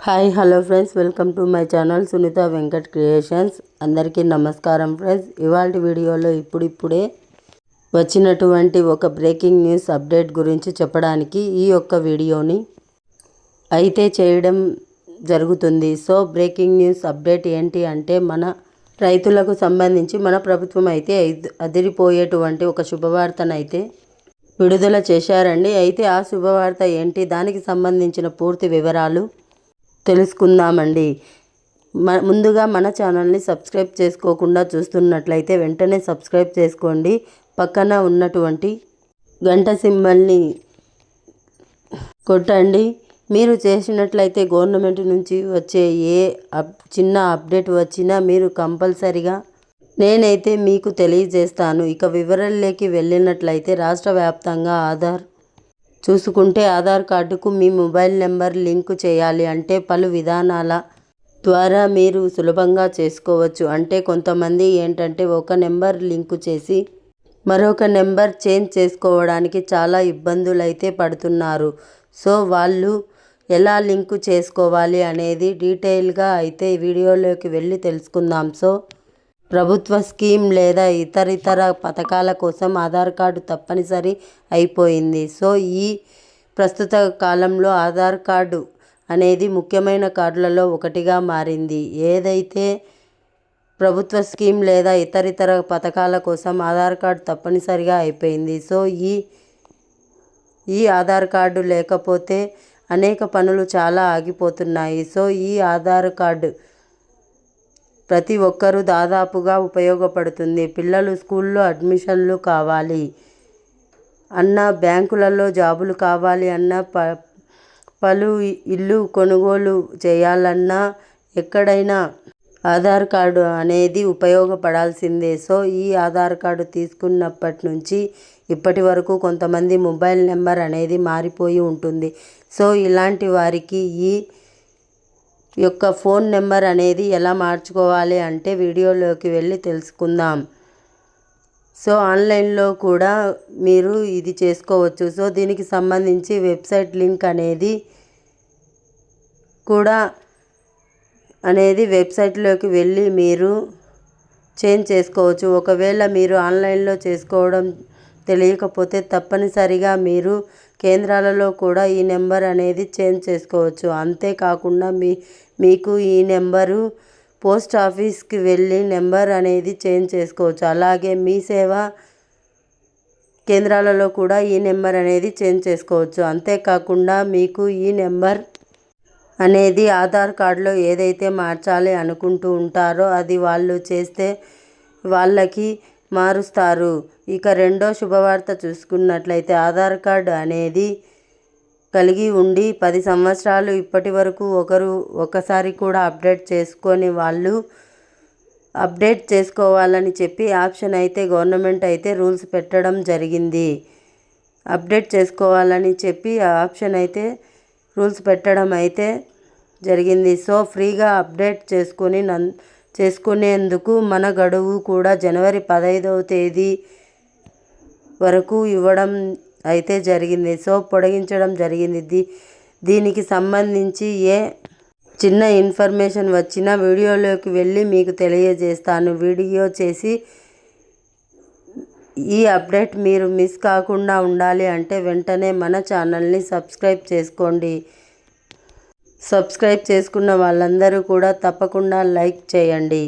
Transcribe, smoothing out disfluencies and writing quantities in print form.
Hi hello friends, welcome to my channel Sunitha Venkat creations. అందరికీ నమస్కారం friends. ఇవాళ వీడియోలో ఇప్పుడిప్పుడే వచ్చినటువంటి ఒక బ్రేకింగ్ న్యూస్ అప్డేట్ గురించి చెప్పడానికి ఈ యొక్క వీడియోని అయితే చేయడం జరుగుతుంది. సో బ్రేకింగ్ న్యూస్ అప్డేట్ ఏంటి అంటే, మన రైతులకు సంబంధించి మన ప్రభుత్వం అయితే అదిరిపోయేటువంటి ఒక శుభవార్తనైతే విడుదల చేశారండి. అయితే ఆ శుభవార్త ఏంటి, దానికి సంబంధించిన పూర్తి వివరాలు తెలుసుకుందామండి. ముందుగా మన ఛానల్ని సబ్స్క్రైబ్ చేసుకోకుండా చూస్తున్నట్లయితే వెంటనే సబ్స్క్రైబ్ చేసుకోండి. పక్కన ఉన్నటువంటి గంట సింబల్ని కొట్టండి. మీరు చేసినట్లయితే గవర్నమెంట్ నుంచి వచ్చే ఏ చిన్న అప్డేట్ వచ్చినా మీరు కంపల్సరిగా నేనైతే మీకు తెలియజేస్తాను. ఇక వివరాల్లోకి వెళ్ళినట్లయితే, రాష్ట్ర వ్యాప్తంగా చూసుకుంటే ఆధార్ కార్డుకు మీ మొబైల్ నెంబర్ లింకు చేయాలి అంటే పలు విధానాల ద్వారా మీరు సులభంగా చేసుకోవచ్చు. అంటే కొంతమంది ఏంటంటే ఒక నెంబర్ లింకు చేసి మరొక నెంబర్ చేంజ్ చేసుకోవడానికి చాలా ఇబ్బందులు అయితే పడుతున్నారు. సో వాళ్ళు ఎలా లింకు చేసుకోవాలి అనేది డీటెయిల్గా అయితే వీడియోలోకి వెళ్ళి తెలుసుకుందాం. సో ప్రభుత్వ స్కీమ్ లేదా ఇతర పథకాల కోసం ఆధార్ కార్డు తప్పనిసరి అయిపోయింది. సో ఈ ప్రస్తుత కాలంలో ఆధార్ కార్డు అనేది ముఖ్యమైన కార్డులలో ఒకటిగా మారింది. ఏదైతే ప్రభుత్వ స్కీమ్ లేదా ఇతర పథకాల కోసం ఆధార్ కార్డు తప్పనిసరిగా అయిపోయింది. సో ఈ ఆధార్ కార్డు లేకపోతే అనేక పనులు చాలా ఆగిపోతున్నాయి. సో ఈ ఆధార్ కార్డు ప్రతి ఒక్కరూ దాదాపుగా ఉపయోగపడుతుంది. పిల్లలు స్కూల్లో అడ్మిషన్లు కావాలి అన్న, బ్యాంకులలో జాబులు కావాలి అన్న, పలు ఇల్లు కొనుగోలు చేయాలన్నా ఎక్కడైనా ఆధార్ కార్డు అనేది ఉపయోగపడాల్సిందే. సో ఈ ఆధార్ కార్డు తీసుకున్నప్పటి నుంచి ఇప్పటి వరకు కొంతమంది మొబైల్ నెంబర్ అనేది మారిపోయి ఉంటుంది. సో ఇలాంటి వారికి ఈ యొక్క ఫోన్ నెంబర్ అనేది ఎలా మార్చుకోవాలి అంటే వీడియోలోకి వెళ్ళి తెలుసుకుందాం. సో ఆన్లైన్లో కూడా మీరు ఇది చేసుకోవచ్చు. సో దీనికి సంబంధించి వెబ్సైట్ లింక్ అనేది వెబ్సైట్లోకి వెళ్ళి మీరు చేంజ్ చేసుకోవచ్చు. ఒకవేళ మీరు ఆన్లైన్లో చేసుకోవడం తెలియకపోతే తప్పనిసరిగా మీరు కేంద్రాలలో కూడా ఈ నెంబర్ అనేది చేంజ్ చేసుకోవచ్చు. అంతేకాకుండా మీకు ఈ నెంబరు పోస్ట్ ఆఫీస్కి వెళ్ళి నెంబర్ అనేది చేంజ్ చేసుకోవచ్చు. అలాగే మీ సేవా కేంద్రాలలో కూడా ఈ నెంబర్ అనేది చేంజ్ చేసుకోవచ్చు. అంతేకాకుండా మీకు ఈ నెంబర్ అనేది ఆధార్ కార్డులో ఏదైతే మార్చాలి అనుకుంటూ ఉంటారో అది వాళ్ళు చేస్తే వాళ్ళకి మారుస్తారు. ఇక రెండో శుభవార్త చూసుకున్నట్లయితే, ఆధార్ కార్డు అనేది కలిగి ఉండి 10 సంవత్సరాలు ఇప్పటి వరకు ఒకసారి కూడా అప్డేట్ చేసుకొని వాళ్ళు అప్డేట్ చేసుకోవాలని చెప్పి ఆప్షన్ అయితే గవర్నమెంట్ అయితే రూల్స్ పెట్టడం జరిగింది. అప్డేట్ చేసుకోవాలని చెప్పి ఆప్షన్ అయితే రూల్స్ పెట్టడం అయితే జరిగింది. సో ఫ్రీగా అప్డేట్ చేసుకునేందుకు మన గడువు కూడా జనవరి 15వ తేదీ వరకు ఇవ్వడం అయితే జరిగింది. సో పొడిగించడం జరిగింది. దీనికి సంబంధించి ఏ చిన్న ఇన్ఫర్మేషన్ వచ్చినా వీడియోలోకి వెళ్ళి మీకు తెలియజేస్తాను. వీడియో చేసి ఈ అప్డేట్ మీరు మిస్ కాకుండా ఉండాలి అంటే వెంటనే మన ఛానల్ని సబ్స్క్రైబ్ చేసుకోండి. సబ్స్క్రైబ్ చేసుకున్న వాళ్ళందరూ కూడా తప్పకుండా లైక్ చేయండి.